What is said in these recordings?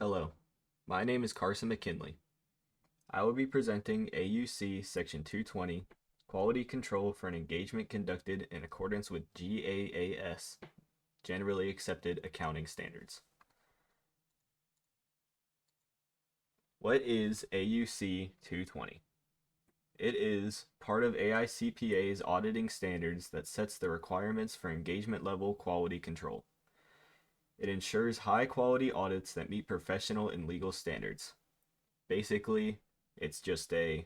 Hello, my name is Carson McKinley. I will be presenting AUC Section 220, Quality Control for an Engagement Conducted in Accordance with GAAP, Generally Accepted Accounting Standards. What is AUC 220? It is part of AICPA's auditing standards that sets the requirements for engagement level quality control. It ensures high quality audits that meet professional and legal standards. Basically, it's just a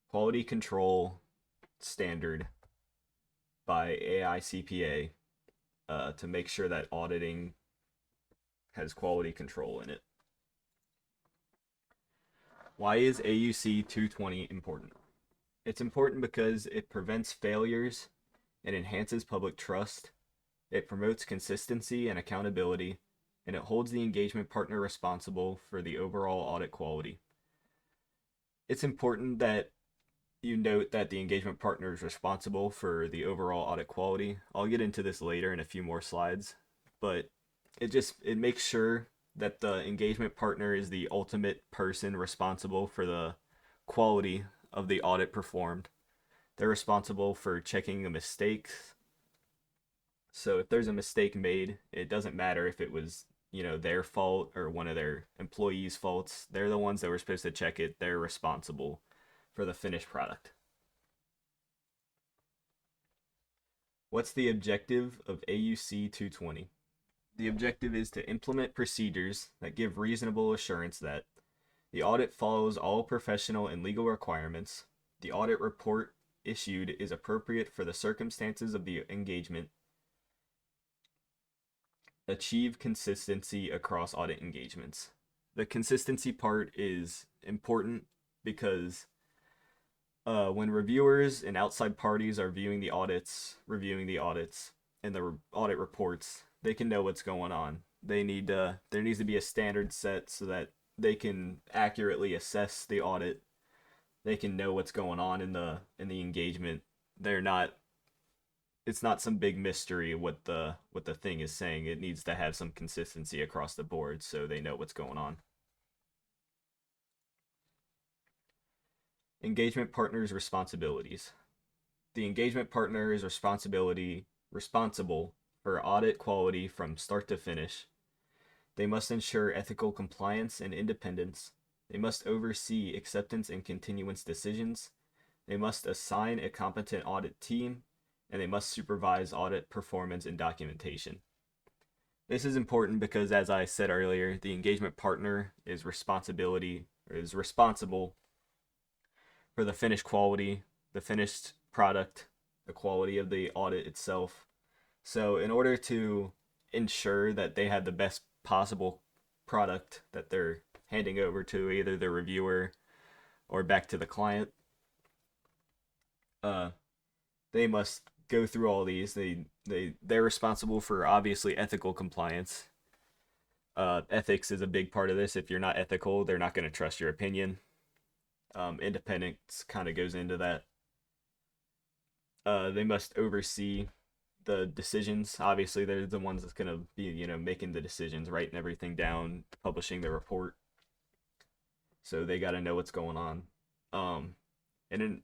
quality control standard by AICPA to make sure that auditing has quality control in it. Why is AUC 220 important? It's important because it prevents failures and enhances public trust. It promotes consistency and accountability, and it holds the engagement partner responsible for the overall audit quality. It's important that you note that the engagement partner is responsible for the overall audit quality. I'll get into this later in a few more slides, but it makes sure that the engagement partner is the ultimate person responsible for the quality of the audit performed. They're responsible for checking the mistakes. So if there's a mistake made, it doesn't matter if it was, their fault or one of their employees' faults. They're the ones that were supposed to check it. They're responsible for the finished product. What's the objective of AUC 220? The objective is to implement procedures that give reasonable assurance that the audit follows all professional and legal requirements, the audit report issued is appropriate for the circumstances of the engagement, achieve consistency across audit engagements. The consistency part is important because when reviewers and outside parties are reviewing the audits and the audit reports, they can know what's going on. There needs to be a standard set so that they can accurately assess the audit. They can know what's going on in the engagement. They're not It's not some big mystery what the thing is saying. It needs to have some consistency across the board so they know what's going on. Engagement partners' responsibilities. The engagement partner is responsible for audit quality from start to finish. They must ensure ethical compliance and independence. They must oversee acceptance and continuance decisions. They must assign a competent audit team, and they must supervise audit performance and documentation. This is important because, as I said earlier, the engagement partner is responsible for the finished quality, the finished product, the quality of the audit itself. So, in order to ensure that they have the best possible product that they're handing over to either the reviewer or back to the client, uh, they must go through all these. They're responsible for obviously ethical compliance. Ethics is a big part of this. If you're not ethical, they're not going to trust your opinion. Independence kind of goes into that. They must oversee the decisions. Obviously, they're the ones that's going to be, making the decisions, writing everything down, publishing the report. So they got to know what's going on. And then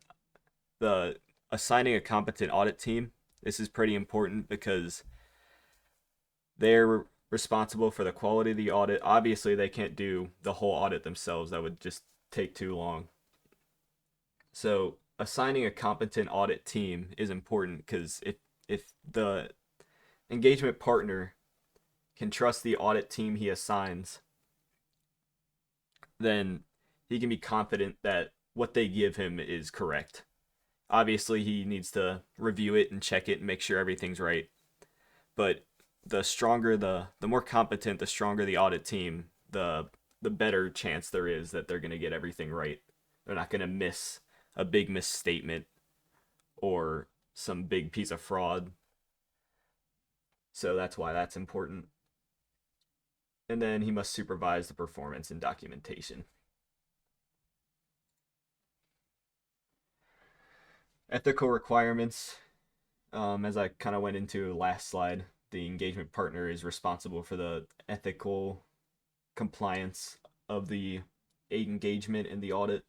the assigning a competent audit team. This is pretty important because they're responsible for the quality of the audit. Obviously, they can't do the whole audit themselves. That would just take too long. So assigning a competent audit team is important because if the engagement partner can trust the audit team he assigns, then he can be confident that what they give him is correct. Obviously, he needs to review it and check it and make sure everything's right. But the more competent, the stronger the audit team, the better chance there is that they're going to get everything right. They're not going to miss a big misstatement or some big piece of fraud. So that's why that's important. And then he must supervise the performance and documentation. Ethical requirements. As I kind of went into last slide, the engagement partner is responsible for the ethical compliance of the engagement in the audit.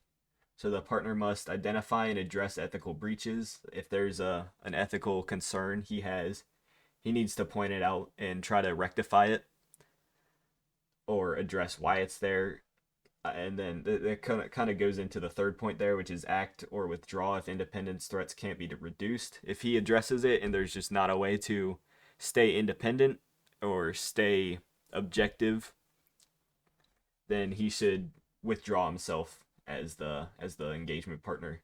So the partner must identify and address ethical breaches. If there's an ethical concern he has, he needs to point it out and try to rectify it or address why it's there. And then that kind of goes into the third point there, which is act or withdraw if independence threats can't be reduced. If he addresses it and there's just not a way to stay independent or stay objective, then he should withdraw himself as the engagement partner.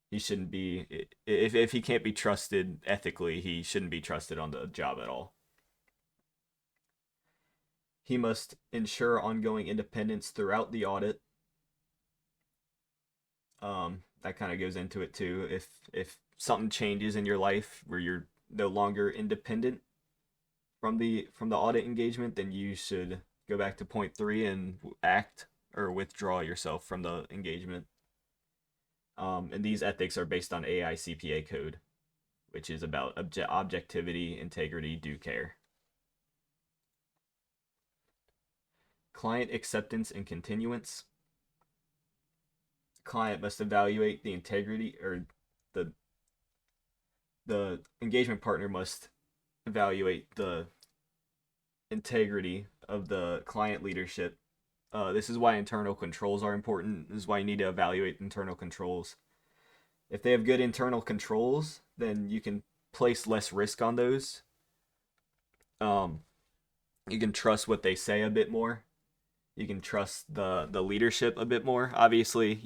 He shouldn't be, if he can't be trusted ethically, he shouldn't be trusted on the job at all. He must ensure ongoing independence throughout the audit. That kind of goes into it too. If something changes in your life where you're no longer independent from the audit engagement, then you should go back to point 3 and act or withdraw yourself from the engagement. And these ethics are based on AICPA code, which is about objectivity, integrity, due care. Client acceptance and continuance. Client must evaluate the integrity, or the engagement partner must evaluate the integrity of the client leadership. This is why internal controls are important. This is why you need to evaluate internal controls. If they have good internal controls, then you can place less risk on those. You can trust what they say a bit more. You can trust the leadership a bit more. Obviously,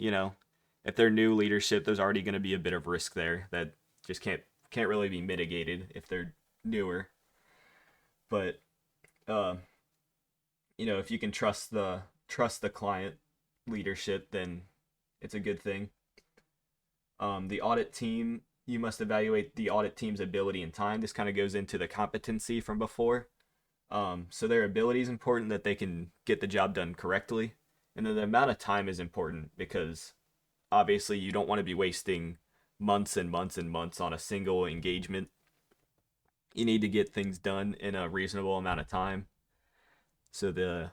if they're new leadership, there's already going to be a bit of risk there that just can't really be mitigated if they're newer. But if you can trust the client leadership, then it's a good thing. The audit team, you must evaluate the audit team's ability and time. This kind of goes into the competency from before. So their ability is important, that they can get the job done correctly. And then the amount of time is important because obviously you don't want to be wasting months and months and months on a single engagement. You need to get things done in a reasonable amount of time. So the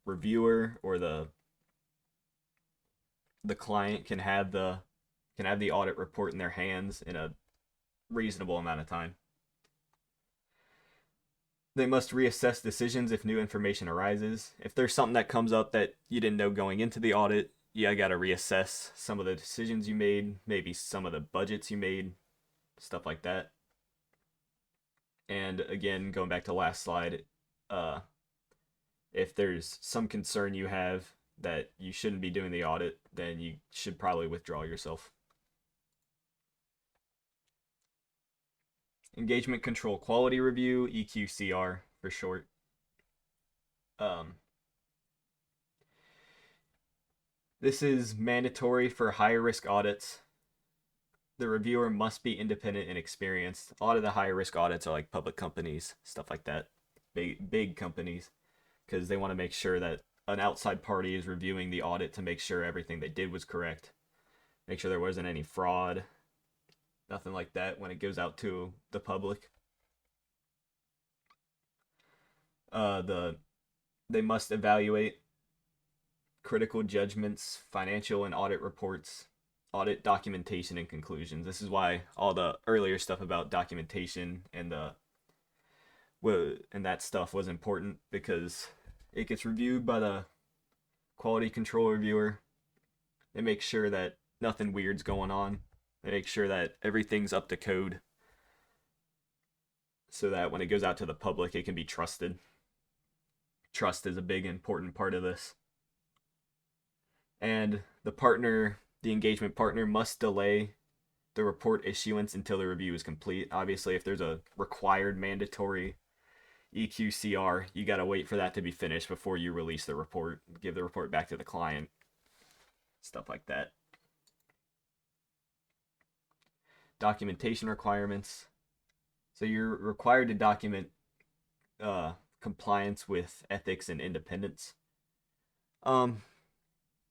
reviewer or the client can have the audit report in their hands in a reasonable amount of time. They must reassess decisions if new information arises. If there's something that comes up that you didn't know going into the audit, you got to reassess some of the decisions you made, maybe some of the budgets you made, stuff like that. And again, going back to last slide, if there's some concern you have that you shouldn't be doing the audit, then you should probably withdraw yourself. Engagement Control Quality Review, EQCR for short. This is mandatory for higher risk audits. The reviewer must be independent and experienced. A lot of the higher risk audits are like public companies, stuff like that, big companies, because they want to make sure that an outside party is reviewing the audit to make sure everything they did was correct, make sure there wasn't any fraud, nothing like that when it goes out to the public. They must evaluate critical judgments, financial and audit reports, audit documentation, and conclusions. This is why all the earlier stuff about documentation and that stuff was important, because it gets reviewed by the quality control reviewer. They make sure that nothing weird's going on. They make sure that everything's up to code so that when it goes out to the public, it can be trusted. Trust is a big important part of this. And the engagement partner must delay the report issuance until the review is complete. Obviously, if there's a required mandatory EQCR, you got to wait for that to be finished before you release the report, give the report back to the client, stuff like that. Documentation requirements. So you're required to document compliance with ethics and independence.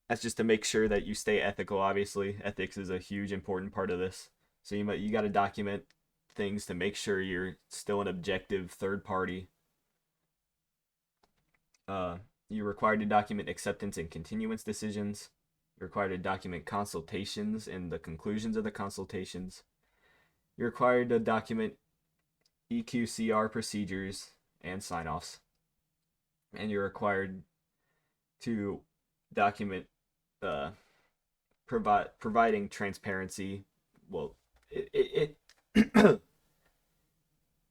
That's just to make sure that you stay ethical. Obviously, ethics is a huge important part of this. So you got to document things to make sure you're still an objective third party. Uh, you're required to document acceptance and continuance decisions. You're required to document consultations and the conclusions of the consultations. You're required to document EQCR procedures and sign-offs. And you're required to document providing transparency. Well, it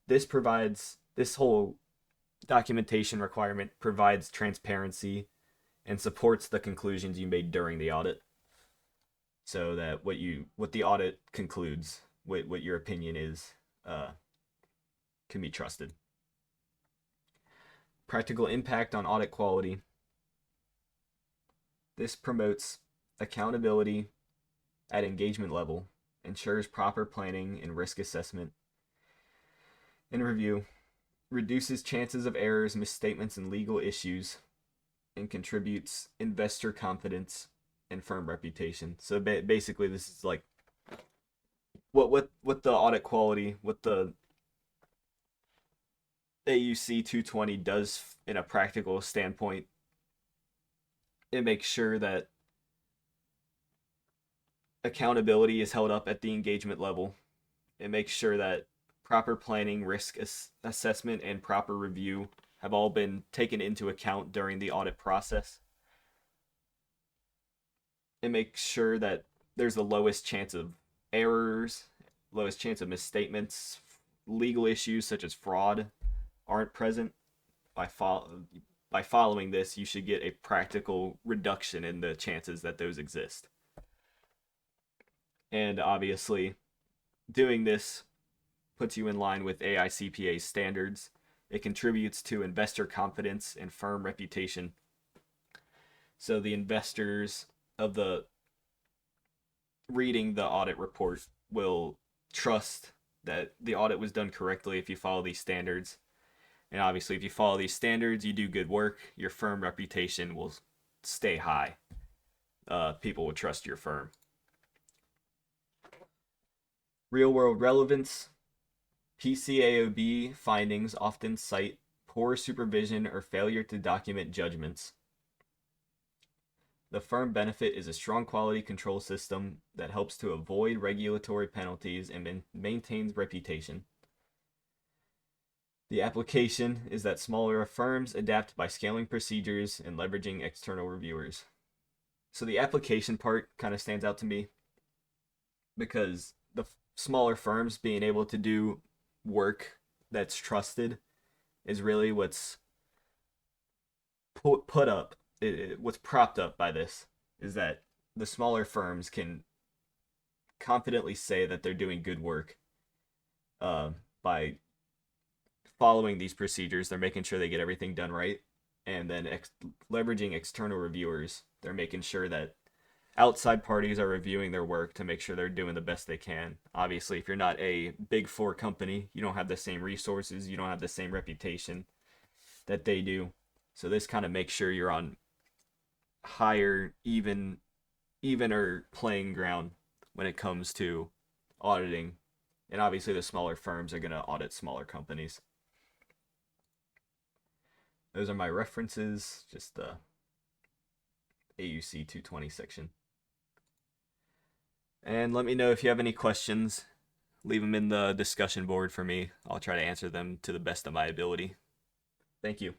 this whole documentation requirement provides transparency and supports the conclusions you made during the audit, so that what the audit concludes, what your opinion is, can be trusted. Practical impact on audit quality. This promotes accountability at engagement level, ensures proper planning and risk assessment and review, reduces chances of errors, misstatements, and legal issues, and contributes investor confidence and firm reputation. So basically, this is like what the audit quality, what the AUC 220 does in a practical standpoint. It makes sure that accountability is held up at the engagement level. It makes sure that proper planning, risk assessment, and proper review have all been taken into account during the audit process. It makes sure that there's the lowest chance of errors, lowest chance of misstatements, legal issues such as fraud aren't present. By following this, you should get a practical reduction in the chances that those exist. And obviously, doing this puts you in line with AICPA's standards. It contributes to investor confidence and firm reputation. So the investors of the reading the audit report will trust that the audit was done correctly if you follow these standards. And obviously, if you follow these standards, you do good work, your firm reputation will stay high. People will trust your firm. Real world relevance. PCAOB findings often cite poor supervision or failure to document judgments. The firm benefit is a strong quality control system that helps to avoid regulatory penalties and maintains reputation. The application is that smaller firms adapt by scaling procedures and leveraging external reviewers. So the application part kind of stands out to me because the smaller firms being able to do work that's trusted is really what's put up, what's propped up by this, is that the smaller firms can confidently say that they're doing good work by following these procedures. They're making sure they get everything done right, and then leveraging external reviewers. They're making sure that outside parties are reviewing their work to make sure they're doing the best they can. Obviously, if you're not a big four company, you don't have the same resources, you don't have the same reputation that they do. So this kind of makes sure you're on higher, evener playing ground when it comes to auditing. And obviously the smaller firms are going to audit smaller companies. Those are my references, just the AUC 220 section. And let me know if you have any questions. Leave them in the discussion board for me. I'll try to answer them to the best of my ability. Thank you.